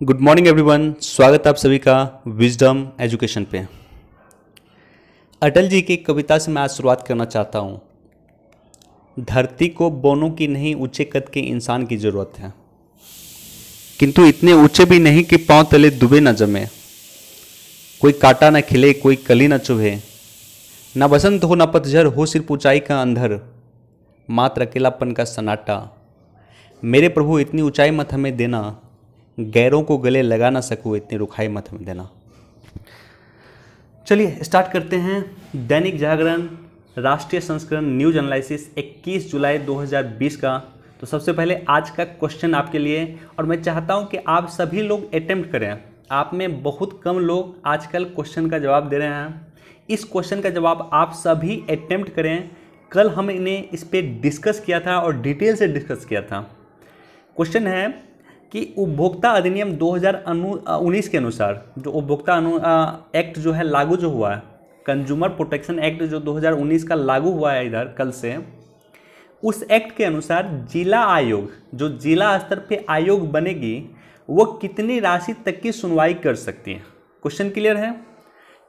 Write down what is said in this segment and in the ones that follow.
Good morning everyone, स्वागत है आप सभी का विजडम एजुकेशन पे। अटल जी की कविता से मैं आज शुरुआत करना चाहता हूँ। धरती को बोनों की नहीं, ऊंचे कद के इंसान की ज़रूरत है, किंतु इतने ऊंचे भी नहीं कि पांव तले दुबे न जमे। कोई कांटा न खिले, कोई कली न चुभे, न बसंत हो न पतझड़ हो, सिर्फ ऊंचाई का अंधर, मात्र अकेलापन का सन्नाटा। मेरे प्रभु इतनी ऊंचाई मत हमें देना, गैरों को गले लगा ना सकूं, इतनी रुखाई मत हमें देना। चलिए स्टार्ट करते हैं। दैनिक जागरण राष्ट्रीय संस्करण न्यूज एनालिसिस 21 जुलाई 2020 का। तो सबसे पहले आज का क्वेश्चन आपके लिए, और मैं चाहता हूं कि आप सभी लोग अटेम्प्ट करें। आप में बहुत कम लोग आजकल क्वेश्चन का जवाब दे रहे हैं। इस क्वेश्चन का जवाब आप सभी अटेम्प्ट करें। कल हमने इस पर डिस्कस किया था और डिटेल से डिस्कस किया था। क्वेश्चन है कि उपभोक्ता अधिनियम 2019 के अनुसार जो उपभोक्ता एक्ट जो है लागू जो हुआ है, कंज्यूमर प्रोटेक्शन एक्ट जो 2019 का लागू हुआ है इधर कल से, उस एक्ट के अनुसार जिला आयोग, जो जिला स्तर पे आयोग बनेगी, वो कितनी राशि तक की सुनवाई कर सकती है। क्वेश्चन क्लियर है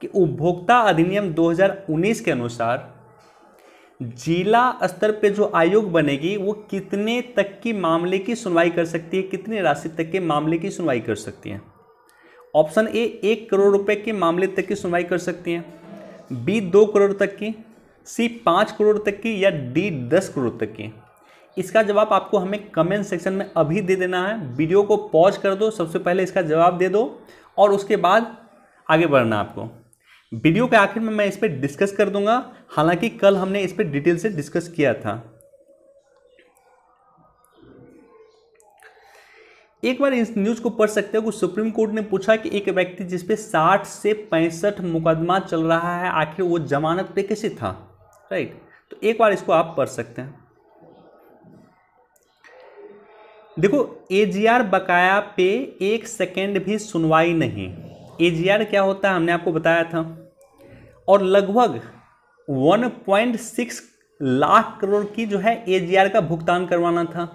कि उपभोक्ता अधिनियम 2019 के अनुसार जिला स्तर पे जो आयोग बनेगी वो कितने तक की मामले की सुनवाई कर सकती है, कितनी राशि तक के मामले की सुनवाई कर सकती है। ऑप्शन ए 1 करोड़ रुपए के मामले तक की सुनवाई कर सकती है, बी 2 करोड़ तक की, सी 5 करोड़ तक की, या डी 10 करोड़ तक की। इसका जवाब आपको हमें कमेंट सेक्शन में अभी दे देना है। वीडियो को पॉज कर दो, सबसे पहले इसका जवाब दे दो और उसके बाद आगे बढ़ना आपको। वीडियो के आखिर में मैं इस पर डिस्कस कर दूंगा, हालांकि कल हमने इस पर डिटेल से डिस्कस किया था। एक बार इस न्यूज को पढ़ सकते हो कि सुप्रीम कोर्ट ने पूछा कि एक व्यक्ति जिसपे 60 से 65 मुकदमा चल रहा है, आखिर वो जमानत पे कैसे था। राइट, तो एक बार इसको आप पढ़ सकते हैं। देखो, एजीआर बकाया पे 1 सेकेंड भी सुनवाई नहीं। एजीआर क्या होता है हमने आपको बताया था, और लगभग 1.6 लाख करोड़ की जो है एजीआर का भुगतान करवाना था।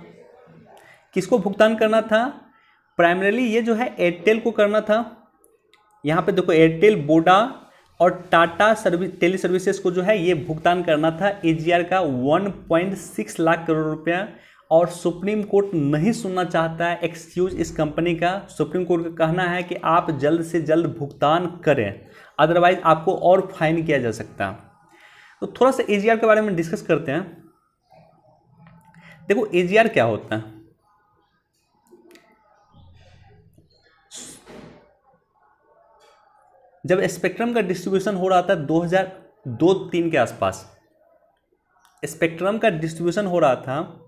किसको भुगतान करना था? प्राइमरीली ये जो है एयरटेल को करना था। यहाँ पे देखो, एयरटेल, वोडा और टाटा टेली सर्विसेज को जो है ये भुगतान करना था एजीआर का 1.6 लाख करोड़ रुपया। और सुप्रीम कोर्ट नहीं सुनना चाहता है एक्सक्यूज इस कंपनी का। सुप्रीम कोर्ट का कहना है कि आप जल्द से जल्द भुगतान करें, अदरवाइज आपको और फाइन किया जा सकता है। तो थोड़ा सा एजीआर के बारे में डिस्कस करते हैं। देखो, एजीआर क्या होता है? जब स्पेक्ट्रम का डिस्ट्रीब्यूशन हो रहा था 2002-3 के आसपास, स्पेक्ट्रम का डिस्ट्रीब्यूशन हो रहा था,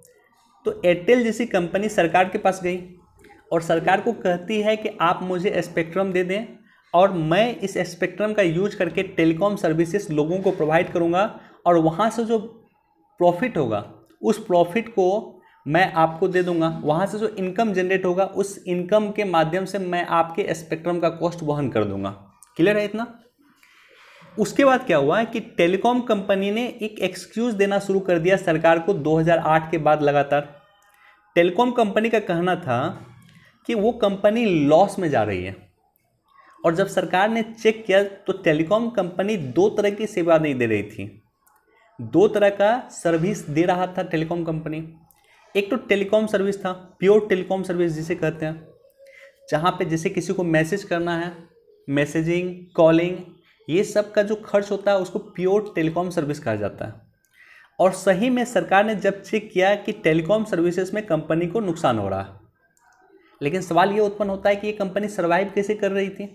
तो एयरटेल जैसी कंपनी सरकार के पास गई और सरकार को कहती है कि आप मुझे स्पेक्ट्रम दे दें और मैं इस स्पेक्ट्रम का यूज करके टेलीकॉम सर्विसेज लोगों को प्रोवाइड करूंगा, और वहाँ से जो प्रॉफिट होगा उस प्रॉफिट को मैं आपको दे दूंगा। वहाँ से जो इनकम जनरेट होगा उस इनकम के माध्यम से मैं आपके स्पेक्ट्रम का कॉस्ट वहन कर दूंगा। क्लियर है इतना? उसके बाद क्या हुआ कि टेलीकॉम कंपनी ने एक एक्सक्यूज देना शुरू कर दिया सरकार को 2008 के बाद लगातार। टेलीकॉम कंपनी का कहना था कि वो कंपनी लॉस में जा रही है, और जब सरकार ने चेक किया तो टेलीकॉम कंपनी 2 तरह की सेवा नहीं दे रही थी, 2 तरह का सर्विस दे रहा था टेलीकॉम कंपनी। एक तो टेलीकॉम सर्विस था, प्योर टेलीकॉम सर्विस जिसे कहते हैं, जहाँ पे जैसे किसी को मैसेज करना है, मैसेजिंग, कॉलिंग, ये सब का जो खर्च होता है उसको प्योर टेलीकॉम सर्विस कहा जाता है। और सही में सरकार ने जब चेक किया कि टेलीकॉम सर्विसेज में कंपनी को नुकसान हो रहा है, लेकिन सवाल ये उत्पन्न होता है कि ये कंपनी सर्वाइव कैसे कर रही थी।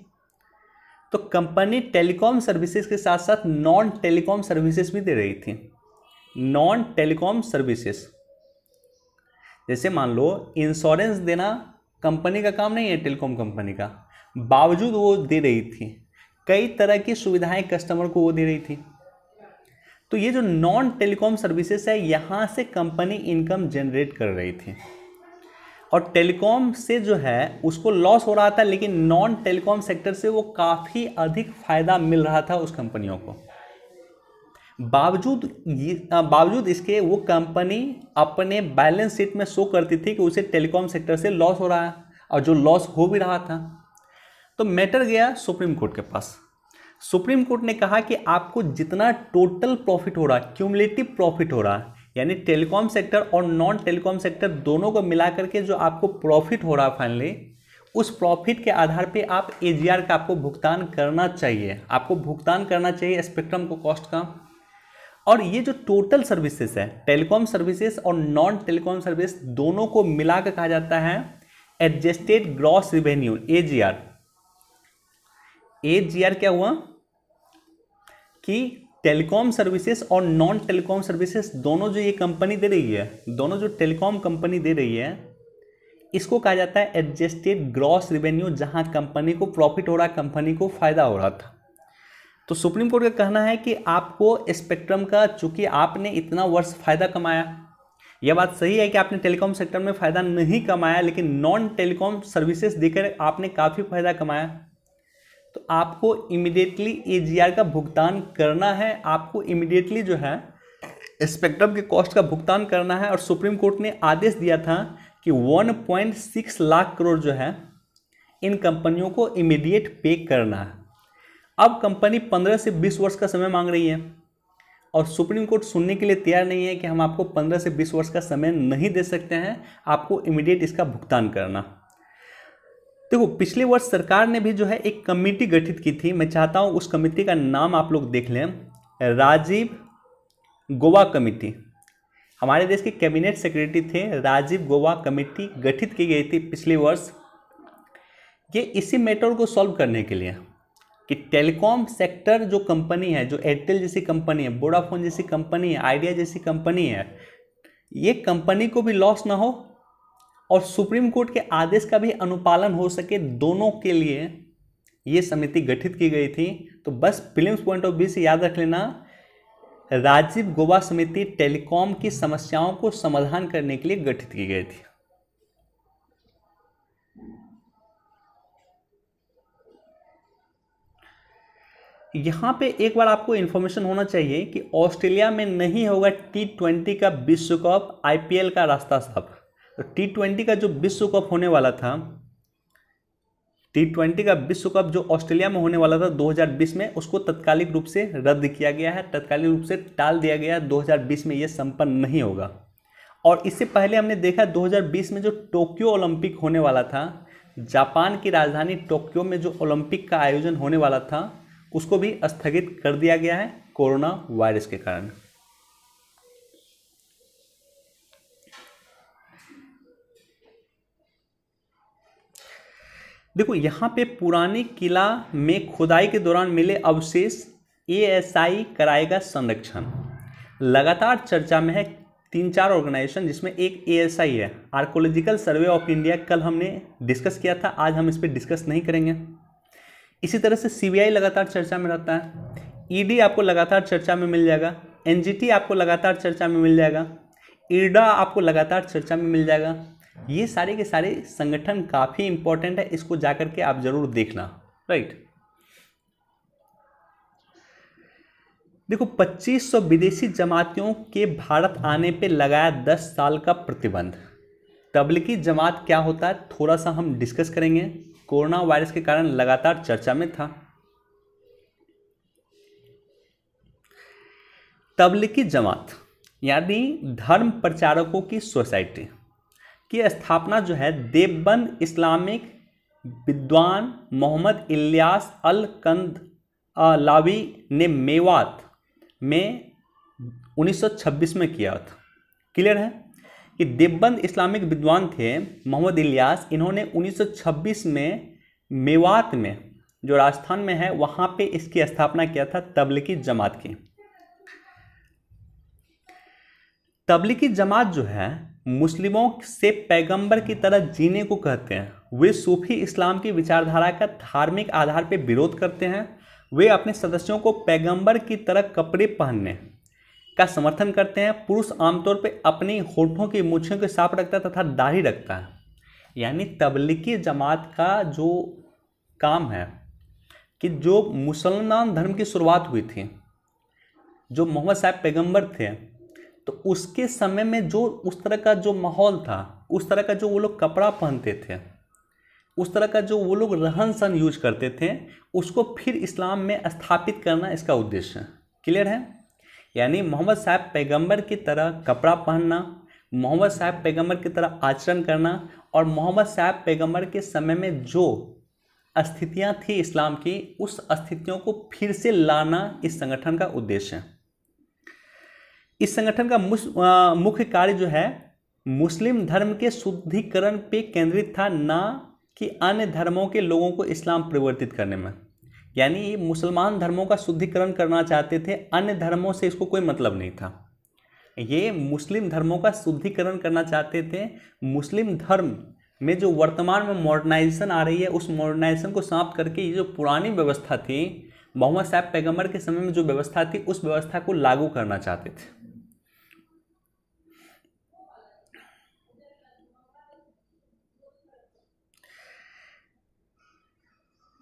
तो कंपनी टेलीकॉम सर्विसेज के साथ साथ नॉन टेलीकॉम सर्विसेज भी दे रही थी। नॉन टेलीकॉम सर्विसेज जैसे मान लो इंश्योरेंस देना कंपनी का काम नहीं है, टेलीकॉम कंपनी का, बावजूद वो दे रही थी। कई तरह की सुविधाएं कस्टमर को वो दे रही थी। तो ये जो नॉन टेलीकॉम सर्विसेज है, यहाँ से कंपनी इनकम जनरेट कर रही थी, और टेलीकॉम से जो है उसको लॉस हो रहा था, लेकिन नॉन टेलीकॉम सेक्टर से वो काफ़ी अधिक फायदा मिल रहा था उस कंपनियों को। बावजूद इसके वो कंपनी अपने बैलेंस शीट में शो करती थी कि उसे टेलीकॉम सेक्टर से लॉस हो रहा है। और जो लॉस हो भी रहा था। तो मैटर गया सुप्रीम कोर्ट के पास। सुप्रीम कोर्ट ने कहा कि आपको जितना टोटल प्रॉफिट हो रहा, क्यूमुलेटिव प्रॉफिट हो रहा, यानी टेलीकॉम सेक्टर और नॉन टेलीकॉम सेक्टर दोनों को मिला करके जो आपको प्रॉफिट हो रहा फाइनली, उस प्रॉफिट के आधार पे आप एजीआर का आपको भुगतान करना चाहिए। आपको भुगतान करना चाहिए स्पेक्ट्रम को कॉस्ट का। और ये जो टोटल सर्विसेज है, टेलीकॉम सर्विसेज और नॉन टेलीकॉम सर्विस दोनों को मिला कर कहा जाता है adjusted gross revenue, AGR. AGR क्या हुआ कि टेलीकॉम सर्विसेज और नॉन टेलीकॉम सर्विसेज दोनों जो ये कंपनी दे रही है, दोनों जो टेलीकॉम कंपनी दे रही है, इसको कहा जाता है एडजस्टेड ग्रॉस रिवेन्यू, जहां कंपनी को प्रॉफिट हो रहा, कंपनी को फायदा हो रहा था। तो सुप्रीम कोर्ट का कहना है कि आपको स्पेक्ट्रम का, चूंकि आपने इतना वर्ष फायदा कमाया, यह बात सही है कि आपने टेलीकॉम सेक्टर में फायदा नहीं कमाया, लेकिन नॉन टेलीकॉम सर्विसेज देकर आपने काफ़ी फायदा कमाया, तो आपको इमीडिएटली एजीआर का भुगतान करना है। आपको इमीडिएटली जो है स्पेक्ट्रम के कॉस्ट का भुगतान करना है। और सुप्रीम कोर्ट ने आदेश दिया था कि 1.6 लाख करोड़ जो है इन कंपनियों को इमीडिएट पे करना है। अब कंपनी 15 से 20 वर्ष का समय मांग रही है और सुप्रीम कोर्ट सुनने के लिए तैयार नहीं है कि हम आपको 15 से 20 वर्ष का समय नहीं दे सकते हैं, आपको इमीडिएट इसका भुगतान करना। देखो, पिछले वर्ष सरकार ने भी जो है एक कमेटी गठित की थी। मैं चाहता हूं उस कमेटी का नाम आप लोग देख लें, राजीव गौबा कमेटी। हमारे देश के कैबिनेट सेक्रेटरी थे, राजीव गौबा कमेटी गठित की गई थी पिछले वर्ष। ये इसी मैटर को सॉल्व करने के लिए कि टेलीकॉम सेक्टर जो कंपनी है, जो एयरटेल जैसी कंपनी है, वोडाफोन जैसी कंपनी है, आइडिया जैसी कंपनी है, ये कंपनी को भी लॉस ना हो और सुप्रीम कोर्ट के आदेश का भी अनुपालन हो सके, दोनों के लिए ये समिति गठित की गई थी। तो बस प्रीलिम्स पॉइंट ऑफ व्यू से याद रख लेना, राजीव गौबा समिति टेलीकॉम की समस्याओं को समाधान करने के लिए गठित की गई थी। यहां पे एक बार आपको इंफॉर्मेशन होना चाहिए कि ऑस्ट्रेलिया में नहीं होगा T20 का विश्व कप, आईपीएल का रास्ता साफ। तो T20 का जो विश्व कप होने वाला था, T20 का विश्व कप जो ऑस्ट्रेलिया में होने वाला था 2020 में, उसको तत्कालिक रूप से रद्द किया गया है, तत्कालिक रूप से टाल दिया गया। 2020 में यह संपन्न नहीं होगा। और इससे पहले हमने देखा 2020 में जो टोक्यो ओलंपिक होने वाला था, जापान की राजधानी टोक्यो में जो ओलंपिक का आयोजन होने वाला था, उसको भी स्थगित कर दिया गया है कोरोना वायरस के कारण। देखो, यहाँ पे पुरानी किला में खुदाई के दौरान मिले अवशेष एएसआई कराएगा संरक्षण। लगातार चर्चा में है 3-4 ऑर्गेनाइजेशन, जिसमें एक एएसआई है, आर्कोलॉजिकल सर्वे ऑफ इंडिया। कल हमने डिस्कस किया था, आज हम इस पर डिस्कस नहीं करेंगे। इसी तरह से सीबीआई लगातार चर्चा में रहता है, ईडी आपको लगातार चर्चा में मिल जाएगा, एनजीटी आपको लगातार चर्चा में मिल जाएगा, इरडा आपको लगातार चर्चा में मिल जाएगा। ये सारे के सारे संगठन काफ़ी इंपॉर्टेंट है, इसको जाकर के आप जरूर देखना, राइट। देखो, 2500 विदेशी जमातियों के भारत आने पे लगाया 10 साल का प्रतिबंध। तबलीगी जमात क्या होता है थोड़ा सा हम डिस्कस करेंगे, कोरोना वायरस के कारण लगातार चर्चा में था। तबलीगी जमात यानी धर्म प्रचारकों की सोसाइटी की स्थापना जो है देवबंद इस्लामिक विद्वान मोहम्मद इलियास अल कंदलावी ने मेवात में 1926 में किया था। क्लियर है कि देवबंद इस्लामिक विद्वान थे मोहम्मद इलियास, इन्होंने 1926 में मेवात में, जो राजस्थान में है, वहाँ पे इसकी स्थापना किया था तबलीगी जमात की। तबलीगी जमात जो है मुस्लिमों से पैगंबर की तरह जीने को कहते हैं। वे सूफी इस्लाम की विचारधारा का धार्मिक आधार पर विरोध करते हैं। वे अपने सदस्यों को पैगंबर की तरह कपड़े पहनने का समर्थन करते हैं। पुरुष आमतौर पर अपनी होठों की मूछों के साफ रखता है तथा दाढ़ी रखता है। यानी तबलीगी जमात का जो काम है कि जो मुसलमान धर्म की शुरुआत हुई थी, जो मोहम्मद साहब पैगंबर थे, तो उसके समय में जो उस तरह का जो माहौल था, उस तरह का जो वो लोग कपड़ा पहनते थे, उस तरह का जो वो लोग रहन सहन यूज करते थे उसको फिर इस्लाम में स्थापित करना इसका उद्देश्य है। क्लियर है? यानी मोहम्मद साहब पैगंबर की तरह कपड़ा पहनना, मोहम्मद साहब पैगंबर की तरह आचरण करना और मोहम्मद साहब पैगंबर के समय में जो स्थितियां थी इस्लाम की, उस स्थितियों को फिर से लाना इस संगठन का उद्देश्य है। इस संगठन का मुख्य कार्य जो है मुस्लिम धर्म के शुद्धिकरण पे केंद्रित था, ना कि अन्य धर्मों के लोगों को इस्लाम परिवर्तित करने में। यानी मुसलमान धर्मों का शुद्धिकरण करना चाहते थे, अन्य धर्मों से इसको कोई मतलब नहीं था। ये मुस्लिम धर्मों का शुद्धिकरण करना चाहते थे। मुस्लिम धर्म में जो वर्तमान में मॉडर्नाइजेशन आ रही है, उस मॉडर्नाइजेशन को समाप्त करके ये जो पुरानी व्यवस्था थी, मोहम्मद साहब पैगंबर के समय में जो व्यवस्था थी, उस व्यवस्था को लागू करना चाहते थे।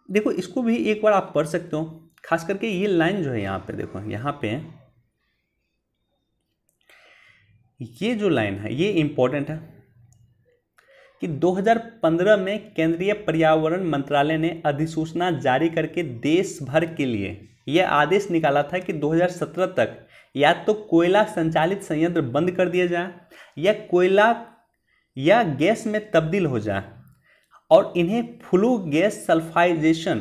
देखो, इसको भी एक बार आप पढ़ सकते हो, खास करके ये लाइन जो है यहाँ पे देखो, यहाँ पे ये जो लाइन है ये इंपॉर्टेंट है कि 2015 में केंद्रीय पर्यावरण मंत्रालय ने अधिसूचना जारी करके देश भर के लिए यह आदेश निकाला था कि 2017 तक या तो कोयला संचालित संयंत्र बंद कर दिया जाए या कोयला या गैस में तब्दील हो जाए और इन्हें फ्लू गैस सल्फाइजेशन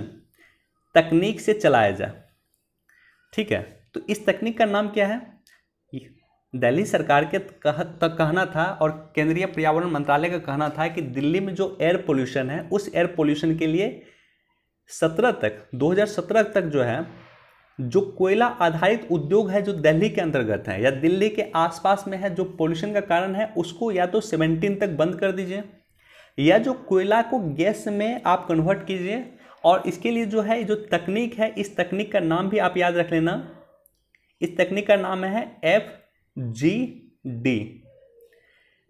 तकनीक से चलाया जाए। ठीक है, तो इस तकनीक का नाम क्या है? दिल्ली सरकार के कहना था और केंद्रीय पर्यावरण मंत्रालय का कहना था कि दिल्ली में जो एयर पोल्यूशन है, उस एयर पोल्यूशन के लिए 2017 तक जो है, जो कोयला आधारित उद्योग है जो दिल्ली के अंतर्गत है या दिल्ली के आसपास में है, जो पोल्यूशन का कारण है, उसको या तो 17 तक बंद कर दीजिए या जो कोयला को गैस में आप कन्वर्ट कीजिए। और इसके लिए जो है जो तकनीक है, इस तकनीक का नाम भी आप याद रख लेना। इस तकनीक का नाम है FGD,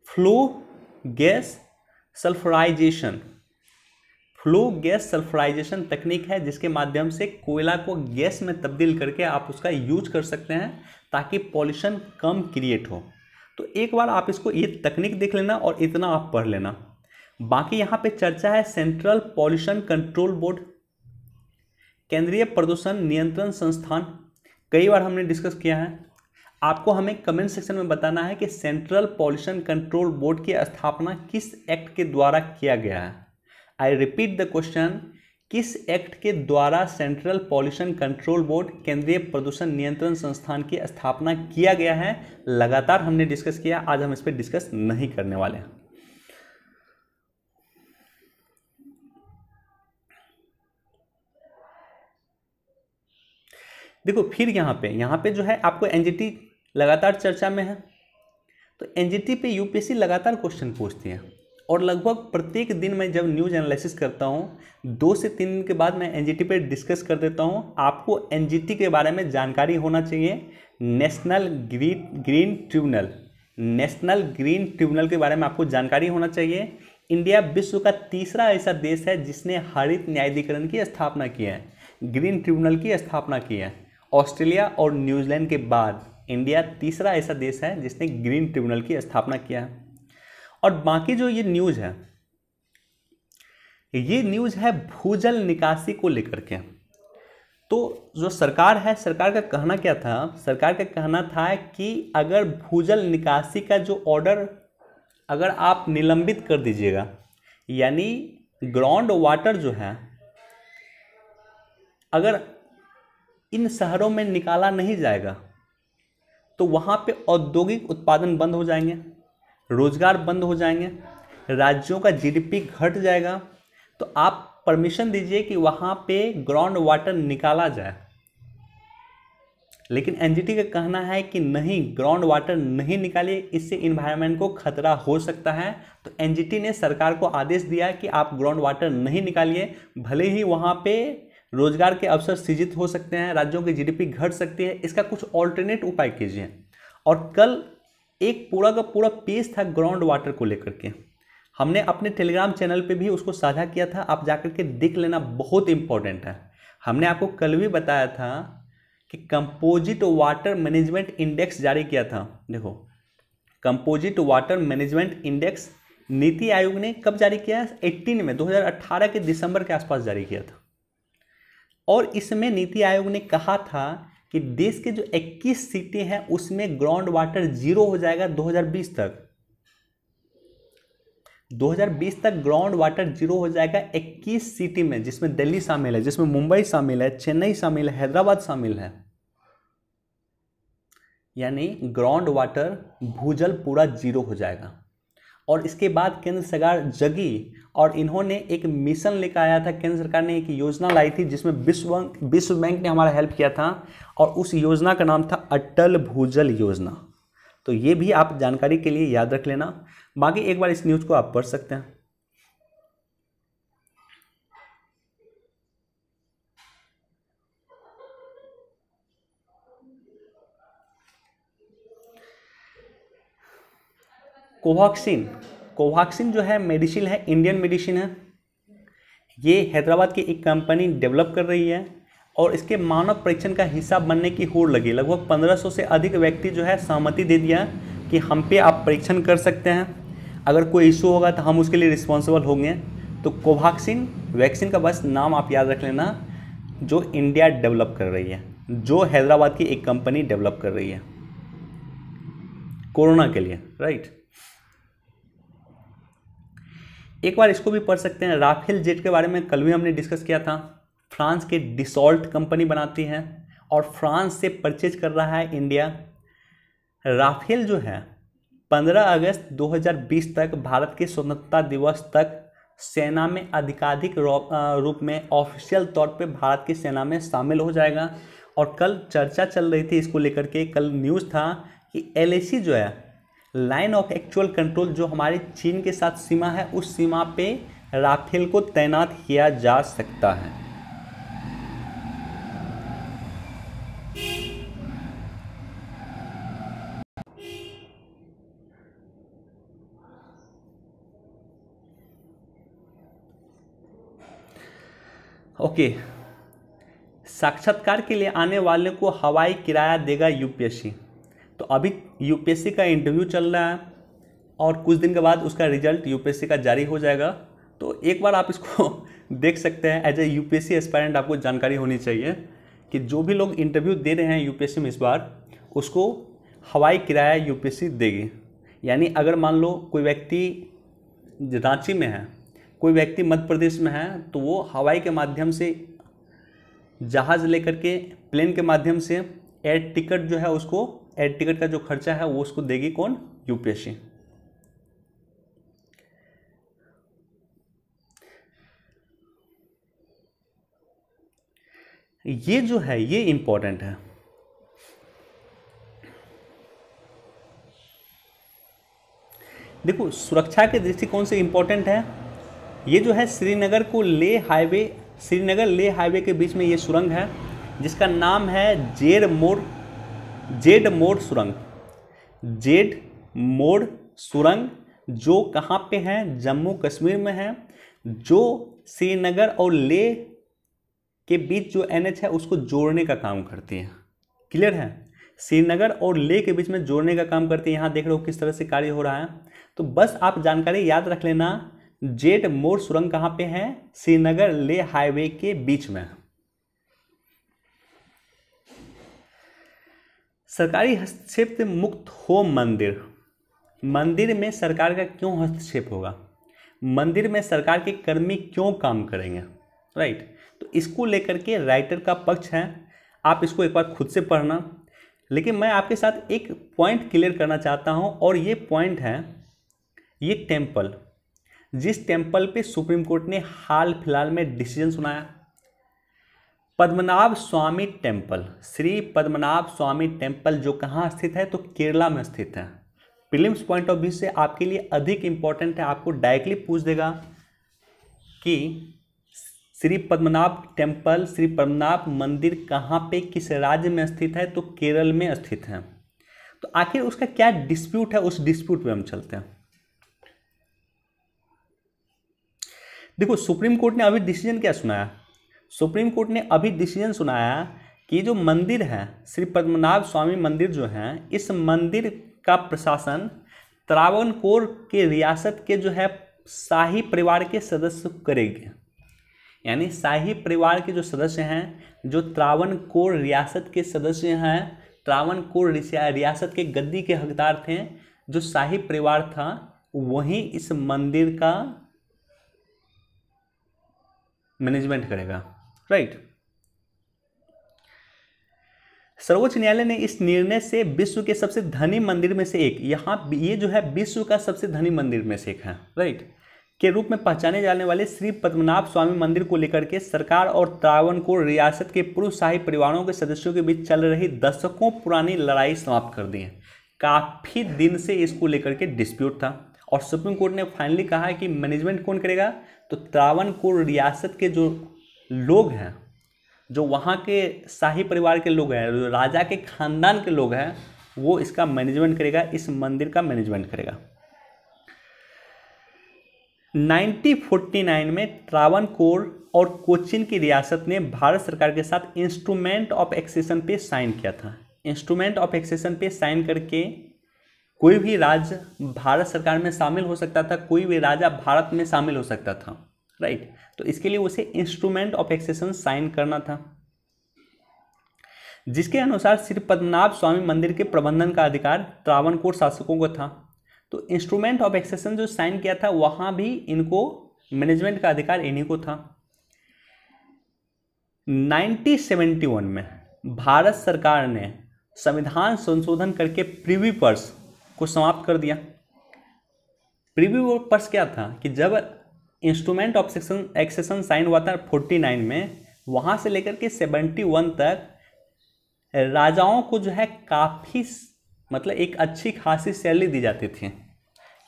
flue gas sulphurisation. Flue gas sulphurisation तकनीक है जिसके माध्यम से कोयला को गैस में तब्दील करके आप उसका यूज कर सकते हैं ताकि पॉल्यूशन कम क्रिएट हो। तो एक बार आप इसको ये तकनीक देख लेना और इतना आप पढ़ लेना। बाकी यहाँ पे चर्चा है सेंट्रल पॉल्यूशन कंट्रोल बोर्ड, केंद्रीय प्रदूषण नियंत्रण संस्थान, कई बार हमने डिस्कस किया है। आपको हमें कमेंट सेक्शन में बताना है कि सेंट्रल पॉल्यूशन कंट्रोल बोर्ड की स्थापना किस एक्ट के द्वारा किया गया है। आई रिपीट द क्वेश्चन, किस एक्ट के द्वारा सेंट्रल पॉल्यूशन कंट्रोल बोर्ड केंद्रीय प्रदूषण नियंत्रण संस्थान की स्थापना किया गया है? लगातार हमने डिस्कस किया, आज हम इस पर डिस्कस नहीं करने वाले हैं। देखो, फिर यहाँ पे जो है आपको एनजीटी लगातार चर्चा में है, तो एनजीटी पे यूपीएससी लगातार क्वेश्चन पूछती है और लगभग प्रत्येक दिन मैं जब न्यूज़ एनालिसिस करता हूँ 2 से 3 दिन के बाद मैं एनजीटी पे डिस्कस कर देता हूँ। आपको एनजीटी के बारे में जानकारी होना चाहिए। National green tribunal, national green tribunal के बारे में आपको जानकारी होना चाहिए। इंडिया विश्व का तीसरा ऐसा देश है जिसने हरित न्यायाधिकरण की स्थापना की है, ग्रीन ट्रिब्यूनल की स्थापना की है। ऑस्ट्रेलिया और न्यूजीलैंड के बाद इंडिया तीसरा ऐसा देश है जिसने ग्रीन ट्रिब्यूनल की स्थापना किया है। और बाकी जो ये न्यूज़ है भूजल निकासी को लेकर के। तो जो सरकार है, सरकार का कहना क्या था? सरकार का कहना था कि अगर भूजल निकासी का जो ऑर्डर अगर आप निलंबित कर दीजिएगा, यानी ग्राउंड वाटर जो है अगर इन शहरों में निकाला नहीं जाएगा तो वहाँ पे औद्योगिक उत्पादन बंद हो जाएंगे, रोजगार बंद हो जाएंगे, राज्यों का जीडीपी घट जाएगा। तो आप परमिशन दीजिए कि वहाँ पे ग्राउंड वाटर निकाला जाए। लेकिन एनजीटी का कहना है कि नहीं, ग्राउंड वाटर नहीं निकालिए, इससे इन्वायरमेंट को खतरा हो सकता है। तो एनजीटी ने सरकार को आदेश दिया कि आप ग्राउंड वाटर नहीं निकालिए, भले ही वहाँ पे रोजगार के अवसर सृजित हो सकते हैं, राज्यों की जीडीपी घट सकती है, इसका कुछ ऑल्टरनेट उपाय कीजिए। और कल एक पूरा का पूरा पेज था ग्राउंड वाटर को लेकर के, हमने अपने टेलीग्राम चैनल पे भी उसको साझा किया था, आप जाकर के देख लेना, बहुत इंपॉर्टेंट है। हमने आपको कल भी बताया था कि कंपोजिट वाटर मैनेजमेंट इंडेक्स जारी किया था। देखो, composite water management index NITI Aayog ने कब जारी किया? 18 में, 2018 के दिसंबर के आसपास जारी किया था। और इसमें नीति आयोग ने कहा था कि देश के जो 21 सिटी हैं उसमें ग्राउंड वाटर जीरो हो जाएगा 2020 तक। 2020 तक ग्राउंड वाटर जीरो हो जाएगा 21 सिटी में, जिसमें दिल्ली शामिल है, जिसमें मुंबई शामिल है, चेन्नई शामिल है, हैदराबाद शामिल है। यानी ग्राउंड वाटर भूजल पूरा जीरो हो जाएगा। और इसके बाद केंद्र सरकार जगी और इन्होंने एक मिशन लेकर आया था। केंद्र सरकार ने एक योजना लाई थी जिसमें विश्व बैंक ने हमारा हेल्प किया था, और उस योजना का नाम था अटल भूजल योजना। तो ये भी आप जानकारी के लिए याद रख लेना। बाकी एक बार इस न्यूज़ को आप पढ़ सकते हैं। कोवैक्सीन जो है मेडिसिन है, इंडियन मेडिसिन है। ये हैदराबाद की एक कंपनी डेवलप कर रही है और इसके मानव परीक्षण का हिस्सा बनने की होड़ लगी। लगभग 1500 से अधिक व्यक्ति जो है सहमति दे दिया कि हम पे आप परीक्षण कर सकते हैं, अगर कोई इशू होगा तो हम उसके लिए रिस्पॉन्सिबल होंगे। तो कोवैक्सीन वैक्सीन का बस नाम आप याद रख लेना, जो इंडिया डेवलप कर रही है, जो हैदराबाद की एक कंपनी डेवलप कर रही है कोरोना के लिए, राइट। एक बार इसको भी पढ़ सकते हैं। राफेल जेट के बारे में कल भी हमने डिस्कस किया था। फ्रांस के डिसॉल्ट कंपनी बनाती है और फ्रांस से परचेज कर रहा है इंडिया। राफेल जो है 15 अगस्त 2020 तक, भारत के स्वतंत्रता दिवस तक सेना में आधिकारिक रूप में ऑफिशियल तौर पे भारत की सेना में शामिल हो जाएगा। और कल चर्चा चल रही थी इसको लेकर के, कल न्यूज़ था कि LAC जो है, लाइन ऑफ एक्चुअल कंट्रोल, जो हमारे चीन के साथ सीमा है, उस सीमा पे राफेल को तैनात किया जा सकता है। ओके, साक्षात्कार के लिए आने वाले को हवाई किराया देगा UPSC। तो अभी UPSC का इंटरव्यू चल रहा है और कुछ दिन के बाद उसका रिजल्ट UPSC का जारी हो जाएगा। तो एक बार आप इसको देख सकते हैं। एज ए UPSC एस्पायरेंट आपको जानकारी होनी चाहिए कि जो भी लोग इंटरव्यू दे रहे हैं UPSC में इस बार, उसको हवाई किराया UPSC देगी। यानी अगर मान लो कोई व्यक्ति रांची में है, कोई व्यक्ति मध्य प्रदेश में है, तो वो हवाई के माध्यम से, जहाज़ लेकर के, प्लेन के माध्यम से एयर टिकट जो है उसको, एयर टिकट का जो खर्चा है वो उसको देगी कौन? UPSC। ये जो है ये इंपॉर्टेंट है। देखो, सुरक्षा के दृष्टिकोण से इंपॉर्टेंट है। ये जो है श्रीनगर को लेह हाईवे, श्रीनगर लेह हाईवे के बीच में ये सुरंग है, जिसका नाम है जेड मोड़ सुरंग। जेड मोड़ सुरंग जो कहाँ पे है? जम्मू कश्मीर में है, जो श्रीनगर और लेह के बीच जो NH है उसको जोड़ने का काम करती है। क्लियर है? श्रीनगर और लेह के बीच में जोड़ने का काम करती है। यहाँ देख रहे हो किस तरह से कार्य हो रहा है। तो बस आप जानकारी याद रख लेना, जेड मोड़ सुरंग कहाँ पे है? श्रीनगर लेह हाईवे के बीच में। सरकारी हस्तक्षेप से मुक्त हो मंदिर। मंदिर में सरकार का क्यों हस्तक्षेप होगा? मंदिर में सरकार के कर्मी क्यों काम करेंगे? राइट। तो इसको लेकर के राइटर का पक्ष है, आप इसको एक बार खुद से पढ़ना। लेकिन मैं आपके साथ एक पॉइंट क्लियर करना चाहता हूं, और ये पॉइंट है, ये टेम्पल, जिस टेम्पल पे सुप्रीम कोर्ट ने हाल फिलहाल में डिसीजन सुनाया, पद्मनाभ स्वामी टेम्पल, श्री पद्मनाभ स्वामी टेम्पल, जो कहाँ स्थित है? तो केरला में स्थित है। प्रीलिम्स पॉइंट ऑफ व्यू से आपके लिए अधिक इंपॉर्टेंट है। आपको डायरेक्टली पूछ देगा कि श्री पद्मनाभ टेम्पल, श्री पद्मनाभ मंदिर कहाँ पे, किस राज्य में स्थित है? तो केरल में स्थित है। तो आखिर उसका क्या डिस्प्यूट है, उस डिस्प्यूट पे हम चलते हैं। देखो, सुप्रीम कोर्ट ने अभी डिसीजन क्या सुनाया? सुप्रीम कोर्ट ने अभी डिसीजन सुनाया कि जो मंदिर है, श्री पद्मनाभ स्वामी मंदिर जो है, इस मंदिर का प्रशासन त्रावणकोर के रियासत के जो है शाही परिवार के सदस्य करेंगे। यानी शाही परिवार के जो सदस्य हैं, जो त्रावणकोर रियासत के सदस्य हैं, त्रावणकोर रियासत के गद्दी के हकदार थे, जो शाही परिवार था, वही इस मंदिर का मैनेजमेंट करेगा। राइट। सर्वोच्च न्यायालय ने इस निर्णय से विश्व के सबसे धनी मंदिर में से एक, ये जो है विश्व का सबसे धनी मंदिर में से एक है, राइट, के रूप में पहचाने जाने वाले श्री पद्मनाभ स्वामी मंदिर को लेकर के सरकार और त्रावणकोर रियासत के पूर्व शाही परिवारों के सदस्यों के बीच चल रही दशकों पुरानी लड़ाई समाप्त कर दी है। काफ़ी दिन से इसको लेकर के डिस्प्यूट था और सुप्रीम कोर्ट ने फाइनली कहा है कि मैनेजमेंट कौन करेगा, तो त्रावणकोर रियासत के जो लोग हैं, जो वहाँ के शाही परिवार के लोग हैं, जो राजा के खानदान के लोग हैं, वो इसका मैनेजमेंट करेगा, इस मंदिर का मैनेजमेंट करेगा। 1949 में त्रावणकोर और कोचीन की रियासत ने भारत सरकार के साथ इंस्ट्रूमेंट ऑफ एक्सेशन पे साइन किया था। इंस्ट्रूमेंट ऑफ एक्सेशन पे साइन करके कोई भी राज्य भारत सरकार में शामिल हो सकता था, कोई भी राजा भारत में शामिल हो सकता था, राइट। तो इसके लिए उसे इंस्ट्रूमेंट ऑफ एक्सेशन साइन करना था, जिसके अनुसार श्री पद्मनाभ स्वामी मंदिर के प्रबंधन का अधिकार त्रावणकोर शासकों को था। तो इंस्ट्रूमेंट ऑफ एक्सेशन जो साइन किया था, वहां भी इनको मैनेजमेंट का अधिकार इन्हीं को था। 1971 में भारत सरकार ने संविधान संशोधन करके प्रीवी पर्स को समाप्त कर दिया। प्रीवी पर्स क्या था कि जब इंस्ट्रूमेंट ऑफ एक्सेशन साइन हुआ था 49 में, वहां से लेकर के 71 तक राजाओं को जो है काफ़ी मतलब एक अच्छी खासी सैलरी दी जाती थी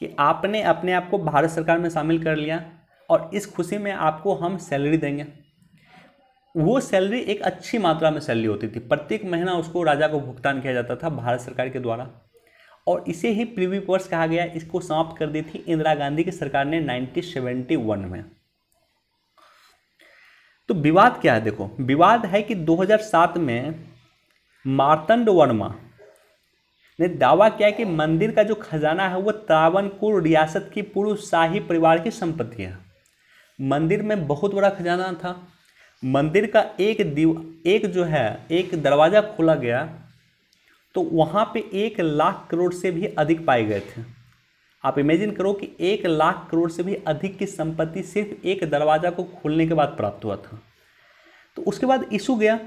कि आपने अपने आप को भारत सरकार में शामिल कर लिया और इस खुशी में आपको हम सैलरी देंगे। वो सैलरी एक अच्छी मात्रा में सैलरी होती थी, प्रत्येक महीना उसको राजा को भुगतान किया जाता था भारत सरकार के द्वारा, और इसे ही प्रीवी पर्स कहा गया। इसको समाप्त कर दी थी इंदिरा गांधी की सरकार ने 1971 में। तो विवाद क्या है, देखो विवाद है कि 2007 में मार्तंड वर्मा ने दावा किया कि मंदिर का जो खजाना है वो त्रावणकोर रियासत की पूर्व शाही परिवार की संपत्ति है। मंदिर में बहुत बड़ा खजाना था। मंदिर का एक दरवाज़ा खोला गया तो वहाँ पे 1 लाख करोड़ से भी अधिक पाए गए थे। आप इमेजिन करो कि 1 लाख करोड़ से भी अधिक की संपत्ति सिर्फ एक दरवाज़ा को खोलने के बाद प्राप्त हुआ था। तो उसके बाद इशू गया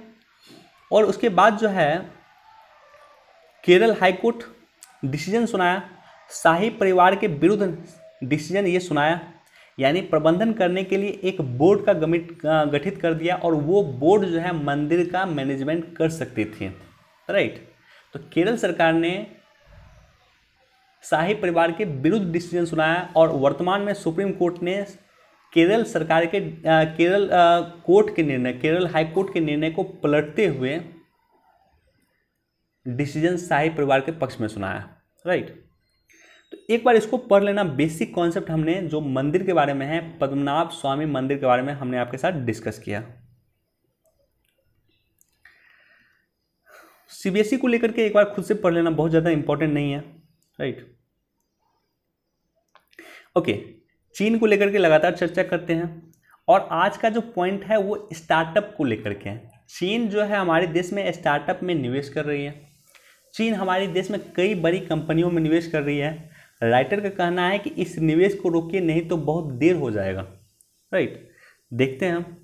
और उसके बाद जो है केरल हाईकोर्ट डिसीजन सुनाया, शाही परिवार के विरुद्ध डिसीजन ये सुनाया, यानी प्रबंधन करने के लिए एक बोर्ड का गठित कर दिया और वो बोर्ड जो है मंदिर का मैनेजमेंट कर सकती थी, राइट। तो केरल सरकार ने शाही परिवार के विरुद्ध डिसीजन सुनाया और वर्तमान में सुप्रीम कोर्ट ने केरल सरकार के केरल हाई कोर्ट के निर्णय को पलटते हुए डिसीजन शाही परिवार के पक्ष में सुनाया, राइट। तो एक बार इसको पढ़ लेना। बेसिक कॉन्सेप्ट हमने जो मंदिर के बारे में है, पद्मनाभ स्वामी मंदिर के बारे में हमने आपके साथ डिस्कस किया। सीबीएसई को लेकर के एक बार खुद से पढ़ लेना, बहुत ज़्यादा इंपॉर्टेंट नहीं है, राइट। ओके, चीन को लेकर के लगातार चर्चा करते हैं और आज का जो पॉइंट है वो स्टार्टअप को लेकर के है। चीन जो है हमारे देश में स्टार्टअप में निवेश कर रही है। चीन हमारे देश में कई बड़ी कंपनियों में निवेश कर रही है। राइटर का कहना है कि इस निवेश को रोकिए नहीं तो बहुत देर हो जाएगा, राइट। देखते हैं हम।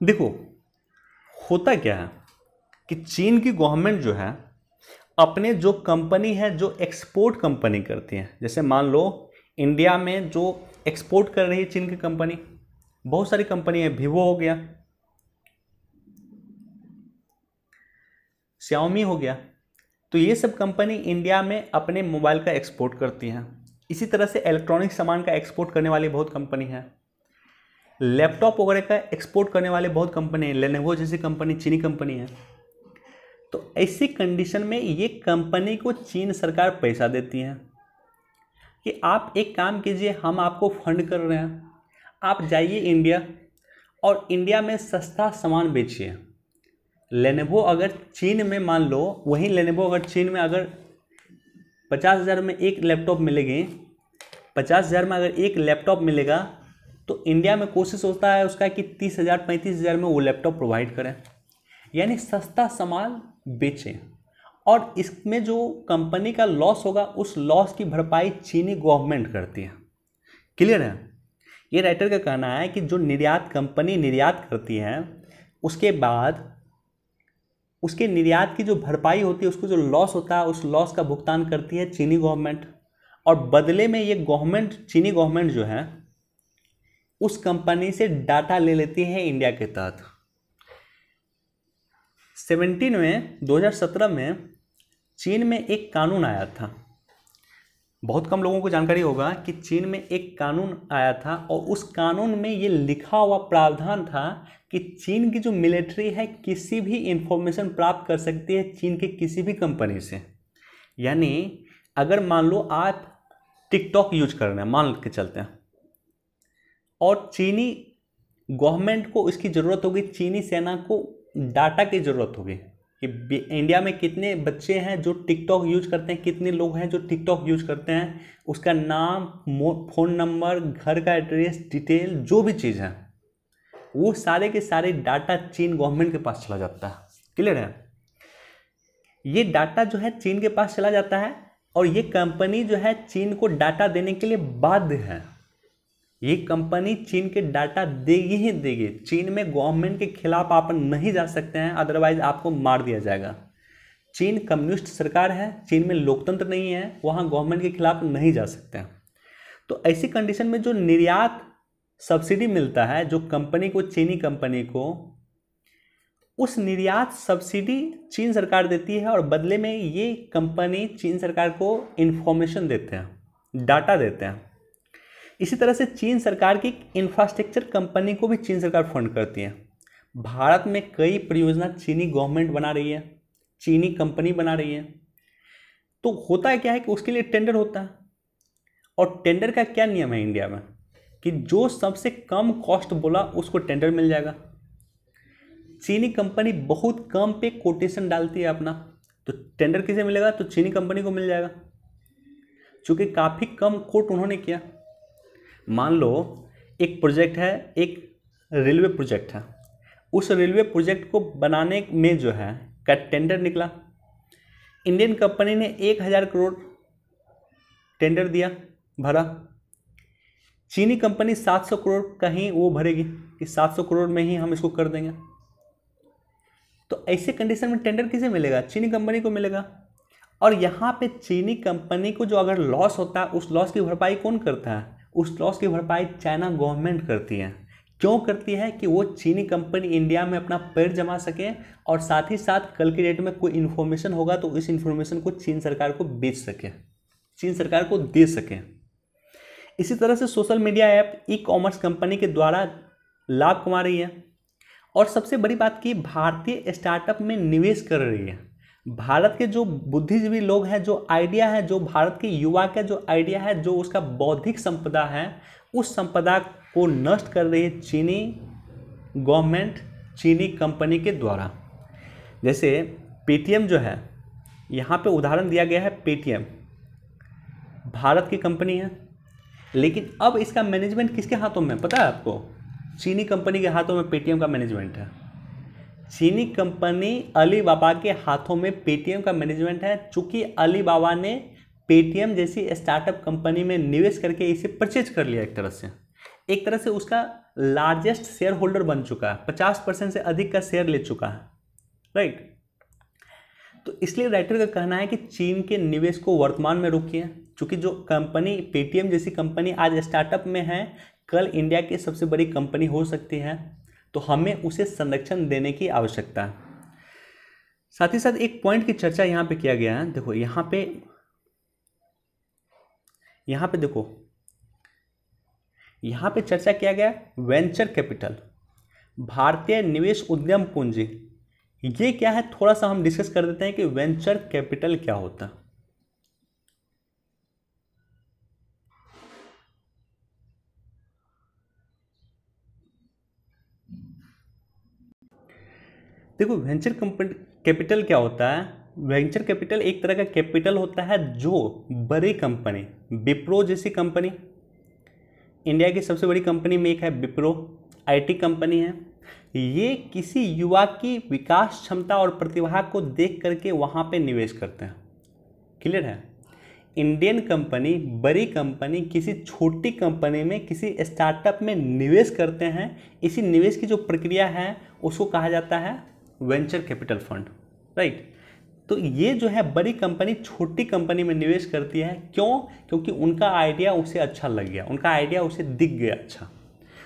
देखो होता क्या है कि चीन की गवर्नमेंट जो है अपने जो कंपनी है जो एक्सपोर्ट कंपनी करती है, जैसे मान लो इंडिया में जो एक्सपोर्ट कर रही है चीन की कंपनी, बहुत सारी कंपनी है, वीवो हो गया, Xiaomi हो गया, तो ये सब कंपनी इंडिया में अपने मोबाइल का एक्सपोर्ट करती हैं। इसी तरह से इलेक्ट्रॉनिक सामान का एक्सपोर्ट करने वाली बहुत कंपनी है, लैपटॉप वगैरह का एक्सपोर्ट करने वाले बहुत कंपनी है, लेनोवो जैसी कंपनी चीनी कंपनी है। तो ऐसी कंडीशन में ये कंपनी को चीन सरकार पैसा देती है कि आप एक काम कीजिए, हम आपको फंड कर रहे हैं, आप जाइए इंडिया और इंडिया में सस्ता सामान बेचिए, लेनोवो अगर चीन में, मान लो वही लेनोवो अगर चीन में अगर 50,000 में एक लैपटॉप मिलेगी, 50,000 में अगर एक लैपटॉप मिलेगा, तो इंडिया में कोशिश होता है उसका कि 30,000 35,000 में वो लैपटॉप प्रोवाइड करें, यानी सस्ता सामान बेचें। और इसमें जो कंपनी का लॉस होगा उस लॉस की भरपाई चीनी गवर्नमेंट करती है। क्लियर है? ये राइटर का कहना है कि जो निर्यात कंपनी निर्यात करती है, उसके बाद उसके निर्यात की जो भरपाई होती है, उसको जो लॉस होता है उस लॉस का भुगतान करती है चीनी गवर्नमेंट। और बदले में ये गवर्नमेंट, चीनी गवर्नमेंट जो है उस कंपनी से डाटा ले लेती है इंडिया के तहत। 2017 में चीन में एक कानून आया था, बहुत कम लोगों को जानकारी होगा कि चीन में एक कानून आया था, और उस कानून में ये लिखा हुआ प्रावधान था कि चीन की जो मिलिट्री है किसी भी इंफॉर्मेशन प्राप्त कर सकती है चीन के किसी भी कंपनी से। यानी अगर मान लो आप टिकटॉक यूज कर रहे हैं, मान के चलते हैं, और चीनी गवर्नमेंट को इसकी ज़रूरत होगी, चीनी सेना को डाटा की ज़रूरत होगी कि इंडिया में कितने बच्चे हैं जो टिकटॉक यूज करते हैं, कितने लोग हैं जो टिकटॉक यूज करते हैं, उसका नाम, फ़ोन नंबर, घर का एड्रेस, डिटेल, जो भी चीज़ है वो सारे के सारे डाटा चीन गवर्नमेंट के पास चला जाता है। क्लियर है? ये डाटा जो है चीन के पास चला जाता है, और ये कंपनी जो है चीन को डाटा देने के लिए बाध्य है। ये कंपनी चीन के डाटा देगी ही देगी। चीन में गवर्नमेंट के खिलाफ आप नहीं जा सकते हैं, अदरवाइज आपको मार दिया जाएगा। चीन कम्युनिस्ट सरकार है, चीन में लोकतंत्र नहीं है, वहाँ गवर्नमेंट के खिलाफ नहीं जा सकते हैं। तो ऐसी कंडीशन में जो निर्यात सब्सिडी मिलता है जो कंपनी को, चीनी कंपनी को, उस निर्यात सब्सिडी चीन सरकार देती है, और बदले में ये कंपनी चीन सरकार को इंफॉर्मेशन देते हैं, डाटा देते हैं। इसी तरह से चीन सरकार की इंफ्रास्ट्रक्चर कंपनी को भी चीन सरकार फंड करती है। भारत में कई परियोजना चीनी गवर्नमेंट बना रही है, चीनी कंपनी बना रही है। तो होता है क्या है कि उसके लिए टेंडर होता है, और टेंडर का क्या नियम है इंडिया में कि जो सबसे कम कॉस्ट बोला उसको टेंडर मिल जाएगा। चीनी कंपनी बहुत कम पे कोटेशन डालती है अपना, तो टेंडर किसे मिलेगा? तो चीनी कंपनी को मिल जाएगा, चूँकि काफ़ी कम कोट उन्होंने किया। मान लो एक प्रोजेक्ट है, एक रेलवे प्रोजेक्ट है, उस रेलवे प्रोजेक्ट को बनाने में जो है का टेंडर निकला, इंडियन कंपनी ने 1,000 करोड़ टेंडर दिया, भरा। चीनी कंपनी 700 करोड़ कहीं वो भरेगी कि 700 करोड़ में ही हम इसको कर देंगे। तो ऐसे कंडीशन में टेंडर किसे मिलेगा? चीनी कंपनी को मिलेगा। और यहाँ पे चीनी कंपनी को जो अगर लॉस होता है उस लॉस की भरपाई कौन करता है? उस लॉस की भरपाई चाइना गवर्नमेंट करती है। क्यों करती है? कि वो चीनी कंपनी इंडिया में अपना पैर जमा सके, और साथ ही साथ कल की डेट में कोई इन्फॉर्मेशन होगा तो इस इन्फॉर्मेशन को चीन सरकार को बेच सके, चीन सरकार को दे सके। इसी तरह से social media app e commerce company के द्वारा लाभ कमा रही है। और सबसे बड़ी बात की, भारतीय स्टार्टअप में निवेश कर रही है। भारत के जो बुद्धिजीवी लोग हैं, जो आइडिया है, जो भारत के युवा का जो आइडिया है, जो उसका बौद्धिक संपदा है, उस संपदा को नष्ट कर रही है चीनी गवर्नमेंट, चीनी कंपनी के द्वारा। जैसे पेटीएम जो है, यहाँ पे उदाहरण दिया गया है, पेटीएम भारत की कंपनी है, लेकिन अब इसका मैनेजमेंट किसके हाथों में पता है आपको? चीनी कंपनी के हाथों में पेटीएम का मैनेजमेंट है। चीनी कंपनी अलीबाबा के हाथों में पेटीएम का मैनेजमेंट है, चूंकि अलीबाबा ने पेटीएम जैसी स्टार्टअप कंपनी में निवेश करके इसे परचेज कर लिया। एक तरह से उसका लार्जेस्ट शेयर होल्डर बन चुका है, 50% से अधिक का शेयर ले चुका है, राइट। तो इसलिए राइटर का कहना है कि चीन के निवेश को वर्तमान में रोकिए, क्योंकि जो कंपनी पेटीएम जैसी कंपनी आज स्टार्टअप में है, कल इंडिया की सबसे बड़ी कंपनी हो सकती है, तो हमें उसे संरक्षण देने की आवश्यकता है। साथ ही साथ एक पॉइंट की चर्चा यहाँ पे किया गया है। देखो यहाँ पे देखो यहाँ पे चर्चा किया गया वेंचर कैपिटल, भारतीय निवेश उद्यम पूंजी। ये क्या है, थोड़ा सा हम डिस्कस कर देते हैं कि वेंचर कैपिटल क्या होता है। देखो वेंचर कैपिटल क्या होता है? वेंचर कैपिटल एक तरह का कैपिटल होता है जो बड़ी कंपनी, विप्रो जैसी कंपनी, इंडिया की सबसे बड़ी कंपनी में एक है विप्रो, आईटी कंपनी है, ये किसी युवा की विकास क्षमता और प्रतिभा को देख करके वहाँ पे निवेश करते हैं। क्लियर है? इंडियन कंपनी, बड़ी कंपनी किसी छोटी कंपनी में, किसी स्टार्टअप में निवेश करते हैं। इसी निवेश की जो प्रक्रिया है उसको कहा जाता है वेंचर कैपिटल फंड, राइट। तो ये जो है बड़ी कंपनी छोटी कंपनी में निवेश करती है। क्यों? क्योंकि उनका आइडिया उसे अच्छा लग गया, उनका आइडिया उसे दिख गया अच्छा।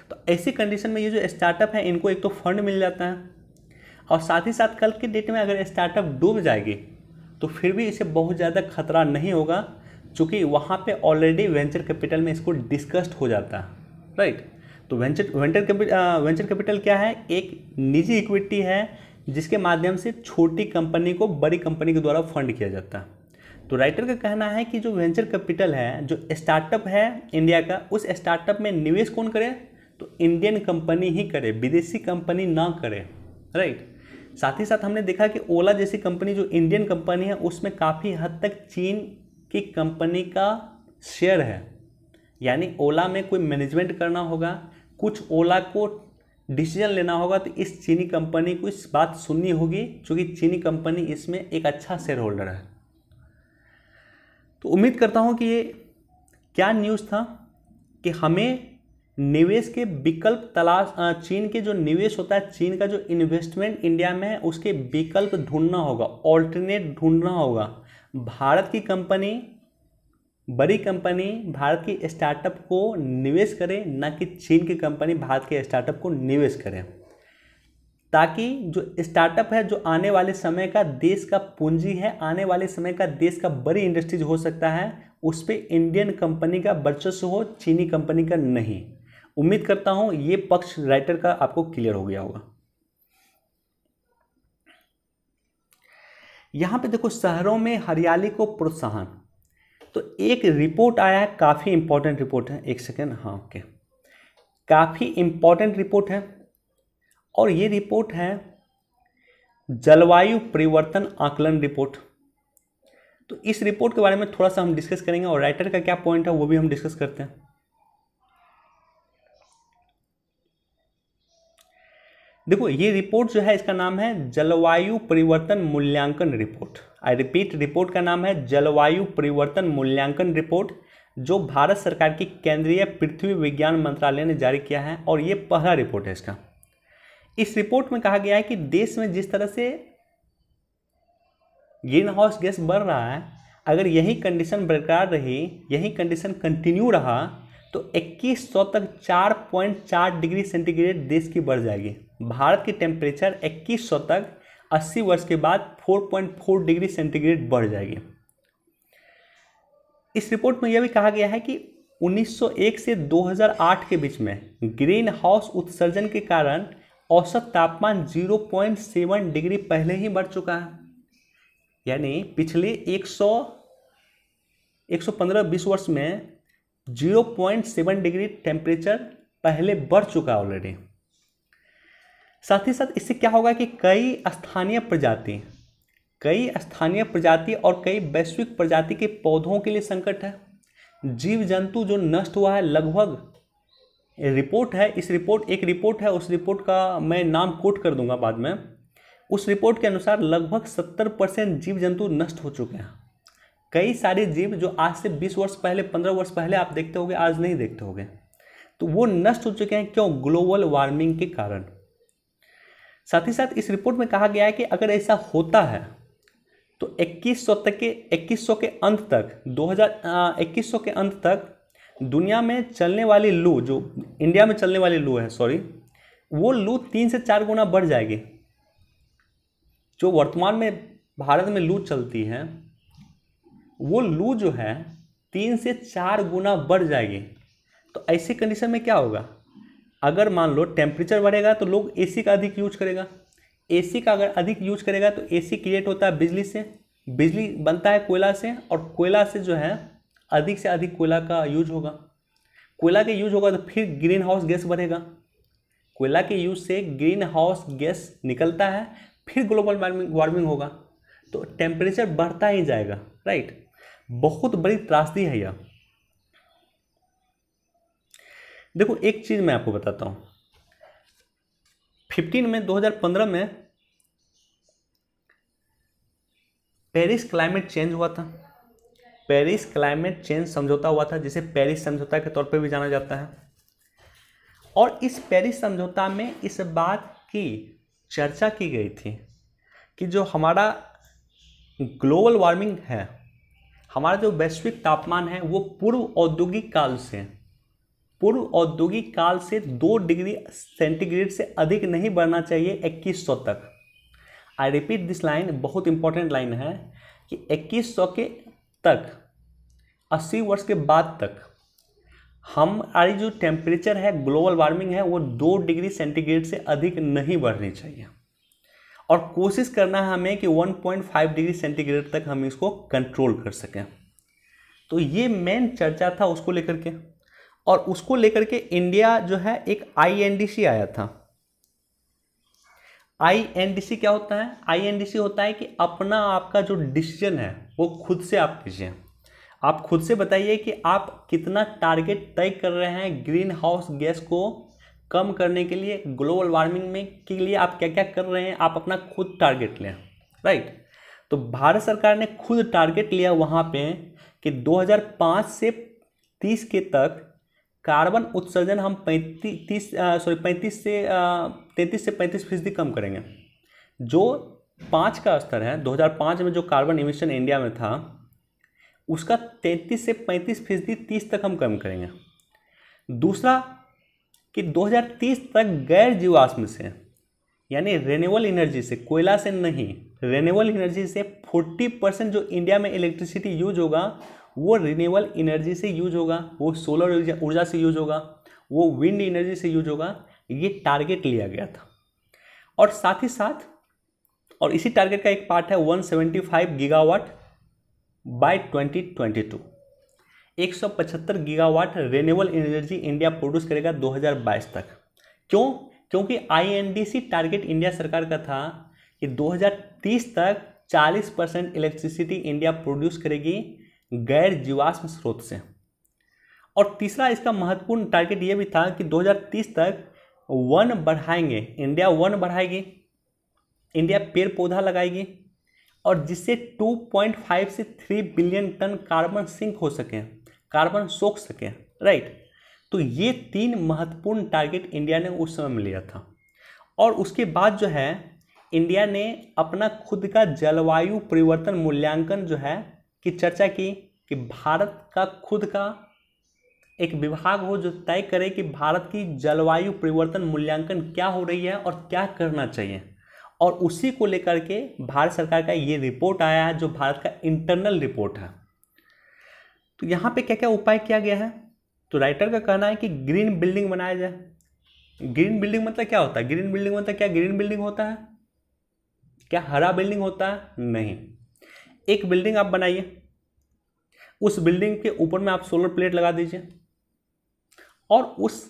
तो ऐसी कंडीशन में ये जो स्टार्टअप है इनको एक तो फंड मिल जाता है, और साथ ही साथ कल के डेट में अगर स्टार्टअप डूब जाएगी तो फिर भी इसे बहुत ज़्यादा खतरा नहीं होगा, क्योंकि वहाँ पे ऑलरेडी वेंचर कैपिटल में इसको डिस्कस्ड हो जाता है, राइट। तो वेंचर कैपिटल क्या है? एक निजी इक्विटी है जिसके माध्यम से छोटी कंपनी को बड़ी कंपनी के द्वारा फंड किया जाता है। तो राइटर का कहना है कि जो वेंचर कैपिटल है, जो स्टार्टअप है इंडिया का, उस स्टार्टअप में निवेश कौन करे? तो इंडियन कंपनी ही करे, विदेशी कंपनी ना करे, राइट। साथ ही साथ हमने देखा कि ओला जैसी कंपनी जो इंडियन कंपनी है उसमें काफ़ी हद तक चीन की कंपनी का शेयर है, यानी ओला में कोई मैनेजमेंट करना होगा, कुछ ओला को डिसीजन लेना होगा, तो इस चीनी कंपनी को इस बात सुननी होगी, क्योंकि चीनी कंपनी इसमें एक अच्छा शेयर होल्डर है। तो उम्मीद करता हूँ कि ये क्या न्यूज़ था कि हमें निवेश के विकल्प तलाश, चीन के जो निवेश होता है, चीन का जो इन्वेस्टमेंट इंडिया में है उसके विकल्प ढूंढना होगा, ऑल्टरनेट ढूंढना होगा। भारत की कंपनी, बड़ी कंपनी भारत की स्टार्टअप को निवेश करे, ना कि चीन की कंपनी भारत के स्टार्टअप को निवेश करे, ताकि जो स्टार्टअप है, जो आने वाले समय का देश का पूंजी है, आने वाले समय का देश का बड़ी इंडस्ट्रीज हो सकता है, उस पर इंडियन कंपनी का वर्चस्व हो, चीनी कंपनी का नहीं। उम्मीद करता हूं ये पक्ष राइटर का आपको क्लियर हो गया होगा। यहां पे देखो, शहरों में हरियाली को प्रोत्साहन, तो एक रिपोर्ट आया है, काफ़ी इंपॉर्टेंट रिपोर्ट है। एक सेकेंड, हाँ ओके, काफ़ी इंपॉर्टेंट रिपोर्ट है, और ये रिपोर्ट है जलवायु परिवर्तन आकलन रिपोर्ट। तो इस रिपोर्ट के बारे में थोड़ा सा हम डिस्कस करेंगे, और राइटर का क्या पॉइंट है वो भी हम डिस्कस करते हैं। देखो, ये रिपोर्ट जो है इसका नाम है जलवायु परिवर्तन मूल्यांकन रिपोर्ट। आई रिपीट, रिपोर्ट का नाम है जलवायु परिवर्तन मूल्यांकन रिपोर्ट, जो भारत सरकार की केंद्रीय पृथ्वी विज्ञान मंत्रालय ने जारी किया है, और ये पहला रिपोर्ट है इसका। इस रिपोर्ट में कहा गया है कि देश में जिस तरह से ग्रीन हाउस गैस बढ़ रहा है, अगर यही कंडीशन बरकरार रही, यही कंडीशन कंटिन्यू रहा, तो 2100 तक 4.4 डिग्री सेंटीग्रेड देश की बढ़ जाएगी। भारत की टेम्परेचर 2100 तक 80 वर्ष के बाद 4.4 डिग्री सेंटीग्रेड बढ़ जाएगी। इस रिपोर्ट में यह भी कहा गया है कि 1901 से 2008 के बीच में ग्रीन हाउस उत्सर्जन के कारण औसत तापमान 0.7 डिग्री पहले ही बढ़ चुका है, यानी पिछले 115-20 वर्ष में 0.7 डिग्री टेम्परेचर पहले बढ़ चुका ऑलरेडी। साथ ही साथ इससे क्या होगा कि कई स्थानीय प्रजाति और कई वैश्विक प्रजाति के पौधों के लिए संकट है। जीव जंतु जो नष्ट हुआ है, लगभग रिपोर्ट है, इस रिपोर्ट एक रिपोर्ट है, उस रिपोर्ट का मैं नाम कोट कर दूंगा बाद में। उस रिपोर्ट के अनुसार लगभग 70% जीव जंतु नष्ट हो चुके हैं। कई सारे जीव जो आज से 20 वर्ष पहले, 15 वर्ष पहले आप देखते होंगे, आज नहीं देखते होंगे, तो वो नष्ट हो चुके हैं। क्यों? ग्लोबल वार्मिंग के कारण। साथ ही साथ इस रिपोर्ट में कहा गया है कि अगर ऐसा होता है तो 2100 के अंत तक, 2100 के अंत तक दुनिया में चलने वाली लू, जो इंडिया में चलने वाली लू है, सॉरी, वो लू 3 से 4 गुना बढ़ जाएगी। जो वर्तमान में भारत में लू चलती है, वो लू जो है 3 से 4 गुना बढ़ जाएगी। तो ऐसी कंडीशन में क्या होगा? अगर मान लो टेम्परेचर बढ़ेगा तो लोग एसी का अधिक यूज करेगा। एसी का अगर अधिक यूज करेगा तो एसी क्रिएट होता है बिजली से, बिजली बनता है कोयला से, और कोयला से जो है अधिक से अधिक कोयला का यूज होगा। कोयला के यूज होगा तो फिर ग्रीन हाउस गैस बढ़ेगा। कोयला के यूज से ग्रीन हाउस गैस निकलता है, फिर ग्लोबल वार्मिंग होगा, तो टेम्परेचर बढ़ता ही जाएगा, राइट। बहुत बड़ी त्रासदी है यह। देखो एक चीज मैं आपको बताता हूं, 2015 में पेरिस क्लाइमेट चेंज हुआ था। पेरिस क्लाइमेट चेंज समझौता हुआ था, जिसे पेरिस समझौता के तौर पर भी जाना जाता है। और इस पेरिस समझौता में इस बात की चर्चा की गई थी कि जो हमारा ग्लोबल वार्मिंग है, हमारा जो वैश्विक तापमान है, वो पूर्व औद्योगिक काल से 2 डिग्री सेंटीग्रेड से अधिक नहीं बढ़ना चाहिए 2100 तक। आई रिपीट दिस लाइन, बहुत इंपॉर्टेंट लाइन है कि 2100 के तक, 80 वर्ष के बाद तक हमारी जो टेम्परेचर है, ग्लोबल वार्मिंग है, वो 2 डिग्री सेंटीग्रेड से अधिक नहीं बढ़नी चाहिए। और कोशिश करना है हमें कि 1.5 डिग्री सेंटीग्रेड तक हम इसको कंट्रोल कर सकें। तो ये मेन चर्चा था उसको लेकर के। और उसको लेकर के इंडिया जो है एक INDC आया था। INDC क्या होता है? INDC होता है कि अपना आपका जो डिसीजन है वो खुद से आप लीजिए। आप खुद से बताइए कि आप कितना टारगेट तय कर रहे हैं ग्रीन हाउस गैस को कम करने के लिए, ग्लोबल वार्मिंग में के लिए आप क्या क्या कर रहे हैं, आप अपना खुद टारगेट लें, राइट। तो भारत सरकार ने खुद टारगेट लिया वहाँ पे कि 2005 से 30 के तक कार्बन उत्सर्जन हम 33 से 35% कम करेंगे। जो 5 का स्तर है, 2005 में जो कार्बन इमिशन इंडिया में था, उसका 33 से 35% 30 तक हम कम करेंगे। दूसरा कि 2030 तक गैर जीवाश्म से, यानी रेन्यूएबल एनर्जी से, कोयला से नहीं, रेन्यूएबल एनर्जी से 40% जो इंडिया में इलेक्ट्रिसिटी यूज होगा वो रिन्यूएबल एनर्जी से यूज होगा, वो सोलर ऊर्जा से यूज होगा, वो विंड एनर्जी से यूज होगा। ये टारगेट लिया गया था। और साथ ही साथ, और इसी टारगेट का एक पार्ट है 175 gigawatt by 2022। 175 gigawatt renewable energy India produce करेगा 2022 तक। क्यों? क्योंकि INDC टारगेट इंडिया सरकार का था कि 2030 तक 40% इलेक्ट्रिसिटी इंडिया प्रोड्यूस करेगी गैर जीवाश्म स्रोत से। और तीसरा इसका महत्वपूर्ण टारगेट ये भी था कि 2030 तक वन बढ़ाएंगे, इंडिया वन बढ़ाएगी, इंडिया पेड़ पौधा लगाएगी, और जिससे 2.5 से 3 बिलियन टन कार्बन सिंक हो सके, कार्बन सोख सके, राइट। तो ये 3 महत्वपूर्ण टारगेट इंडिया ने उस समय में लिया था। और उसके बाद जो है इंडिया ने अपना खुद का जलवायु परिवर्तन मूल्यांकन जो है की चर्चा की कि भारत का खुद का एक विभाग हो जो तय करे कि भारत की जलवायु परिवर्तन मूल्यांकन क्या हो रही है और क्या करना चाहिए। और उसी को लेकर के भारत सरकार का ये रिपोर्ट आया है जो भारत का इंटरनल रिपोर्ट है। तो यहाँ पे क्या क्या उपाय किया गया है? तो राइटर का कहना है कि ग्रीन बिल्डिंग बनाया जाए। ग्रीन बिल्डिंग मतलब क्या होता है? ग्रीन बिल्डिंग मतलब क्या ग्रीन बिल्डिंग होता है? क्या हरा बिल्डिंग होता है? नहीं। एक बिल्डिंग आप बनाइए, उस बिल्डिंग के ऊपर में आप सोलर प्लेट लगा दीजिए, और उस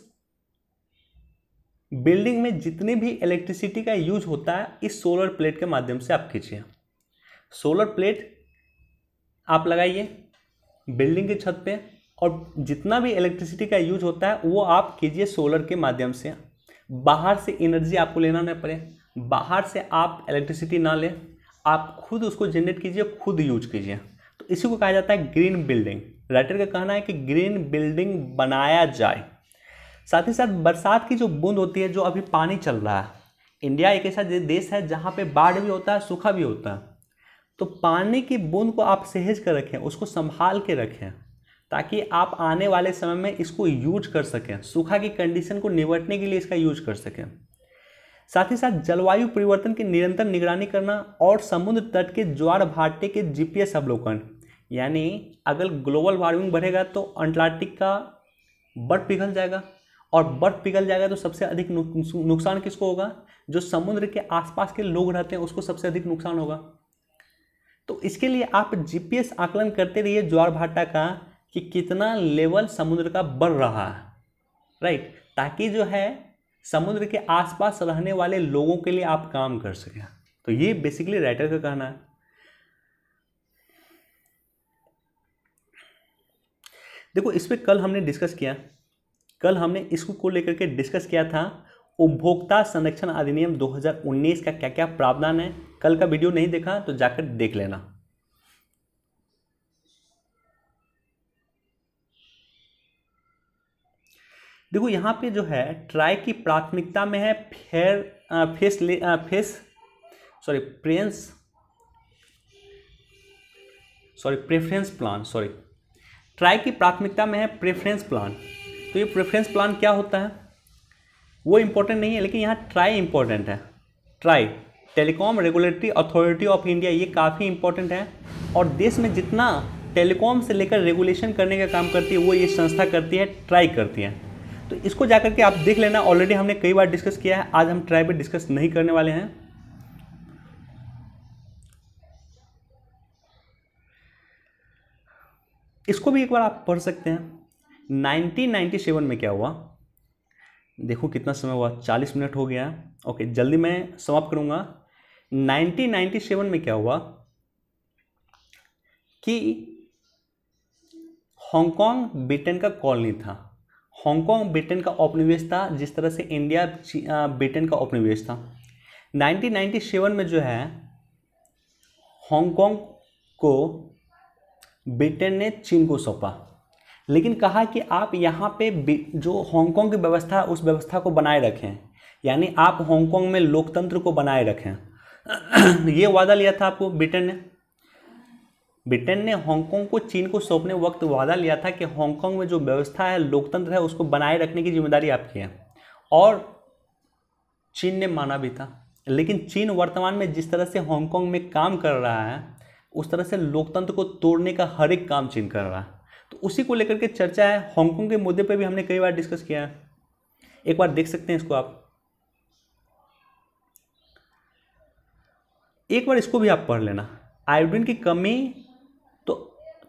बिल्डिंग में जितने भी इलेक्ट्रिसिटी का यूज होता है इस सोलर प्लेट के माध्यम से आप कीजिए। सोलर प्लेट आप लगाइए बिल्डिंग की छत पे, और जितना भी इलेक्ट्रिसिटी का यूज होता है वो आप कीजिए सोलर के माध्यम से। बाहर से एनर्जी आपको लेना न पड़े, बाहर से आप इलेक्ट्रिसिटी ना लें, आप खुद उसको जनरेट कीजिए, खुद यूज कीजिए। तो इसी को कहा जाता है ग्रीन बिल्डिंग। राइटर का कहना है कि ग्रीन बिल्डिंग बनाया जाए। साथ ही साथ बरसात की जो बूंद होती है, जो अभी पानी चल रहा है, इंडिया एक ऐसा देश है जहाँ पे बाढ़ भी होता है, सूखा भी होता है। तो पानी की बूंद को आप सहेज कर रखें, उसको संभाल के रखें, ताकि आप आने वाले समय में इसको यूज कर सकें, सूखा की कंडीशन को निपटने के लिए इसका यूज कर सकें। साथ ही साथ जलवायु परिवर्तन की निरंतर निगरानी करना और समुद्र तट के ज्वार भाटे के GPS अवलोकन, यानी अगर ग्लोबल वार्मिंग बढ़ेगा तो अंटार्कटिक का बर्फ पिघल जाएगा, और बर्फ पिघल जाएगा तो सबसे अधिक नुकसान किसको होगा? जो समुद्र के आसपास के लोग रहते हैं उसको सबसे अधिक नुकसान होगा। तो इसके लिए आप GPS आकलन करते रहिए ज्वार भाटा का कि कितना लेवल समुद्र का बढ़ रहा है, राइट, ताकि जो है समुद्र के आसपास रहने वाले लोगों के लिए आप काम कर सकें। तो ये बेसिकली राइटर का कहना है। देखो इस पे कल हमने डिस्कस किया, कल हमने इसको को लेकर के डिस्कस किया था, उपभोक्ता संरक्षण अधिनियम 2019 का क्या क्या प्रावधान है। कल का वीडियो नहीं देखा तो जाकर देख लेना। देखो यहाँ पे जो है ट्राई की प्राथमिकता में है प्रेफरेंस प्लान, ट्राई की प्राथमिकता में है प्रेफरेंस प्लान। तो ये प्रेफरेंस प्लान क्या होता है वो इंपॉर्टेंट नहीं है, लेकिन यहाँ ट्राई इंपॉर्टेंट है। Try telecom regulatory authority of India, ये काफ़ी इंपॉर्टेंट है। और देश में जितना टेलीकॉम से लेकर रेगुलेशन करने का काम करती है वो ये संस्था करती है, ट्राई करती है। तो इसको जाकर के आप देख लेना, ऑलरेडी हमने कई बार डिस्कस किया है। आज हम ट्राई पे डिस्कस नहीं करने वाले हैं। इसको भी एक बार आप पढ़ सकते हैं। 1997 में क्या हुआ, देखो कितना समय हुआ, 40 मिनट हो गया। ओके जल्दी मैं समाप्त करूंगा। 1997 में क्या हुआ कि हांगकांग ब्रिटेन का कॉलोनी था, हांगकांग ब्रिटेन का उपनिवेश था, जिस तरह से इंडिया ब्रिटेन का उपनिवेश था। 1997 में जो है हांगकांग को ब्रिटेन ने चीन को सौंपा, लेकिन कहा कि आप यहाँ पे जो हांगकांग की व्यवस्था है उस व्यवस्था को बनाए रखें, यानी आप हांगकांग में लोकतंत्र को बनाए रखें। ये वादा लिया था आपको ब्रिटेन ने हांगकांग को चीन को सौंपने वक्त वादा लिया था कि हांगकांग में जो व्यवस्था है लोकतंत्र है उसको बनाए रखने की जिम्मेदारी आपकी है। और चीन ने माना भी था, लेकिन चीन वर्तमान में जिस तरह से हांगकांग में काम कर रहा है उस तरह से लोकतंत्र को तोड़ने का हर एक काम चीन कर रहा है। तो उसी को लेकर के चर्चा है। हांगकांग के मुद्दे पे भी हमने कई बार डिस्कस किया है, एक बार देख सकते हैं इसको आप, एक बार इसको भी आप पढ़ लेना। आयोडीन की कमी, तो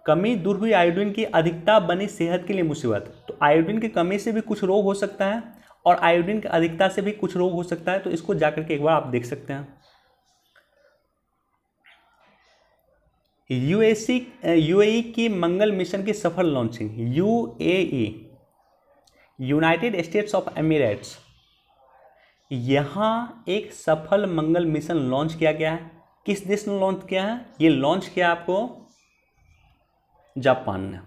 कमी दूर हुई, आयोडीन की अधिकता बनी सेहत के लिए मुसीबत। तो आयोडीन की कमी से भी कुछ रोग हो सकता है और आयोडीन की अधिकता से भी कुछ रोग हो सकता है। तो इसको जाकर के एक बार आप देख सकते हैं। यूएई की मंगल मिशन की सफल launching, UAE United states of Emirates, यहाँ एक सफल मंगल मिशन लॉन्च किया गया है। किस देश ने लॉन्च किया है? ये लॉन्च किया आपको जापान ने।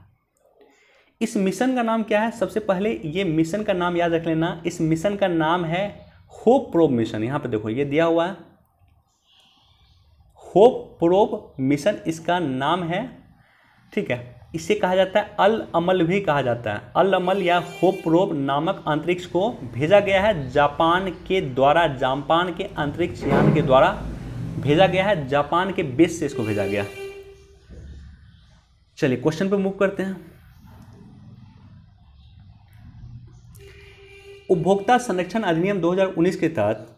इस मिशन का नाम क्या है? सबसे पहले ये मिशन का नाम याद रख लेना। इस मिशन का नाम है होप प्रोब मिशन। यहाँ पे देखो ये दिया हुआ है, होप प्रोब मिशन इसका नाम है, ठीक है। इसे कहा जाता है अल अमल भी कहा जाता है। अल अमल या होप प्रोब नामक अंतरिक्ष को भेजा गया है जापान के द्वारा, जापान के अंतरिक्ष यान के द्वारा भेजा गया है, जापान के बेस से इसको भेजा गया। चलिए क्वेश्चन पे मूव करते हैं। उपभोक्ता संरक्षण अधिनियम 2019 के तहत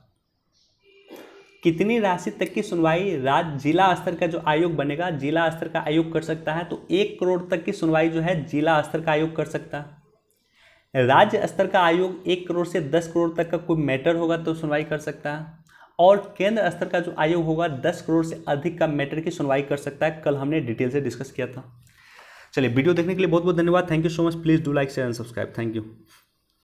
कितनी राशि तक की सुनवाई जिला स्तर का जो आयोग बनेगा, जिला स्तर का आयोग कर सकता है? तो 1 करोड़ तक की सुनवाई जो है जिला स्तर का आयोग कर सकता है। राज्य स्तर का आयोग 1 करोड़ से 10 करोड़ तक का कोई मैटर होगा तो सुनवाई कर सकता है। और केंद्र स्तर का जो आयोग होगा 10 करोड़ से अधिक का मैटर की सुनवाई कर सकता है। कल हमने डिटेल से डिस्कस किया था। चलिए वीडियो देखने के लिए बहुत बहुत धन्यवाद। Thank you so much. Please do like share and subscribe. Thank you.